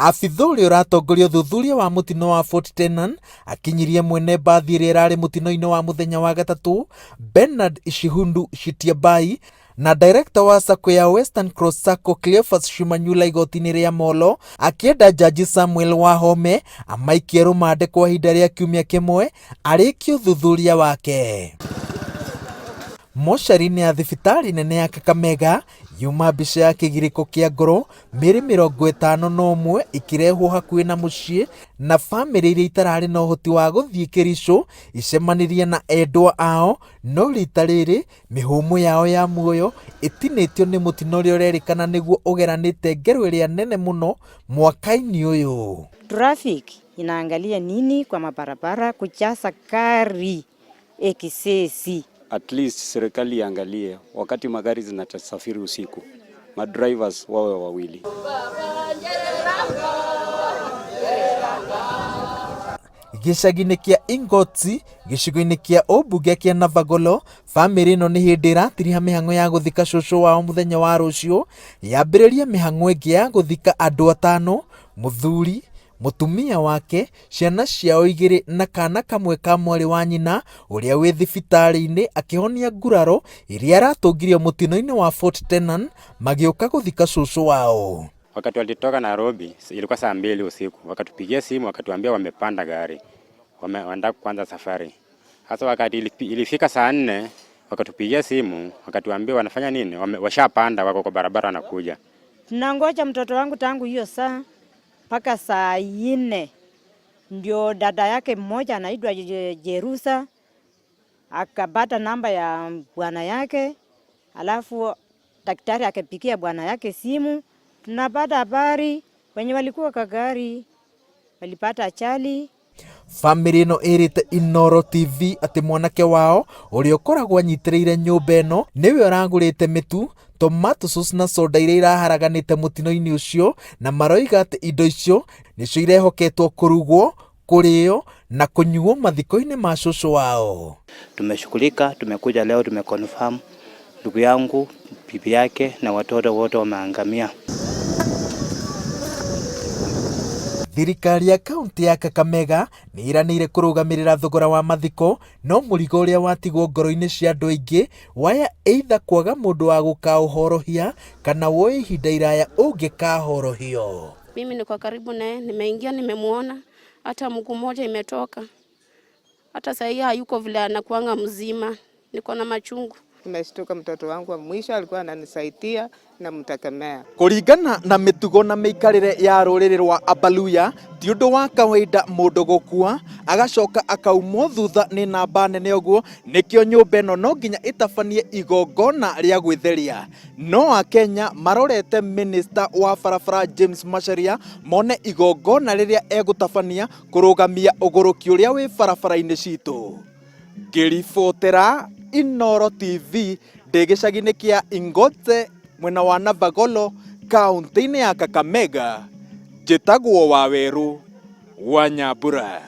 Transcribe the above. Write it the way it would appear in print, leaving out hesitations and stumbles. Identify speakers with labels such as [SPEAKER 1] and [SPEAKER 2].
[SPEAKER 1] Abitha ũrĩa ũratongoria ũthuthuria wa mũtino wa Fort Tenan akinyirie mwene mbathi ĩrĩa ĩrarĩ mũtino-inĩ wa mũthenya wa gatatũ Bernard Shihundu Shitiabai na director wa SACCO ya Western Cross SACCO Cleophas Shimanyula igoti-inĩ rĩa Molo akienda jaji Samuel Wahome amaikie rũmande kwa ihinda rĩa kiumia kĩmwe arĩkie ũthuthuria wake. Mocarĩ-inĩ ya thibitarĩ nene ya Kakamega yuma mbica ya kĩgirĩko kĩa ngoro mĩrĩ 51 ikĩrehwo hakuhĩ na mũciĩ na bamĩrĩ iria itararĩ na ũhoti wa gũthiĩ Kericho icemanirie na endwa ao, no rita rĩrĩ mĩhũmũ yao ya muoyo ĩtinĩtio nĩ mũtino ũrĩa ũrerĩkana nĩguo ũgeranĩte ngero ĩrĩa nene mũno mwaka-inĩ ũyũ.
[SPEAKER 2] Traffic inaangalia nini kwa mabarabara kujaza gari ekisesi.
[SPEAKER 3] At least serikali iangalie wakati magari zinasafiri usiku, madrivers wawe wawili.
[SPEAKER 1] Gĩcagi-inĩ kĩa Ingotsi gĩcigo-inĩ kĩa ũmbunge kĩa Navagolo, bamĩrĩ ĩno nĩ hĩndĩ ĩratiriha mĩhang'o ya gũthika cũcũ wao mũthenya wa rũciũ, yambĩrĩria mĩhang'o ĩngĩ ya gũthika andũ 5, mũthuri, mũtumia wake, ciana ciao 2 na kana kamwe ka mwarĩ wa nyina ũrĩa wĩ thibitarĩ-inĩ akĩhonia nguraro iria aratũngirio mũtino-inĩ wa Fort Tenan magĩũka gũthika cũcũ wao.
[SPEAKER 3] Wakati walitoka Nairobi ilikuwa saa 2 usiku, wakatupigia simu wakatuambia wamepanda gari, wameenda kuanza safari. Hasa wakati ilifika saa 4 wakatupigia simu wakatuambia wanafanya nini, washapanda wako kwa barabara wanakuja.
[SPEAKER 2] Tunangoja mtoto wangu tangu hiyo saa mpaka saa 4 ndio dada yake mmoja anaitwa Jerusa akapata namba ya bwana yake, alafu daktari akapigia bwana yake simu. Tunapata habari wenye walikuwa kwa gari walipata ajali.
[SPEAKER 1] Famĩrĩ ĩno ĩrĩte Inooro TV atĩ mwanake wao ũrĩa ũkoragwo anyitĩrĩire nyũmba ĩno nĩwe ũragũrĩte mĩtu, tomato sauce na soda iria iraharaganĩte mũtino-inĩ ũcio, na maroiga atĩ indo icio nĩcio irehoketwo kũrugwo, kũrĩo na kũnyuo mathiko-inĩ ma cũcũ wao.
[SPEAKER 4] Tumeshughulika, tumekuja leo, tumeconfirm ndugu yangu, bibi yake na watoto wote wameangamia.
[SPEAKER 1] Thirikari ya kaunti ya Kakamega nĩ iranĩire kũrũgamĩrĩra thogora wa mathiko, no mũrigo ũrĩa watigwo ngoro-inĩ cia andũ aingĩ waya either kwaga mũndũ wa gũkaũhorohia kana woe ihinda iraya ũngĩkahorohio.
[SPEAKER 5] Mimi niko karibu naye, nimeingia nimemuona, hata mguu mmoja imetoka. Hata sasa hivi hayuko vile anakuanga mzima, niko na machungu.
[SPEAKER 6] Nimeshtuka, mtoto wangu wa mwisho alikuwa ananisaidia na mtakemea.
[SPEAKER 1] Kũringana na mĩtugo na mĩikarĩre ya rũrĩrĩ rwa Abaluya, ti ũndũ wa kawaida mũndũ gũkua agacoka akaumwo thutha nĩ namba nene ũguo, nĩkĩo nyũmba ĩno no nginya ĩtabanie igongona rĩa gwĩtheria. No Akenya marorete Minister wa barabara James Macharia mone igongona rĩrĩa egũtabania kũrũgamia ũgũrũki ũrĩa wĩ barabara-inĩ citũ. Ngĩribotera Inooro TV ndĩ gĩcagi-inĩ kĩa Ingotse mwena wa Navagolo, kaunti-inĩ ya Kakamega, njĩtagwo Waweru wa Nyambura.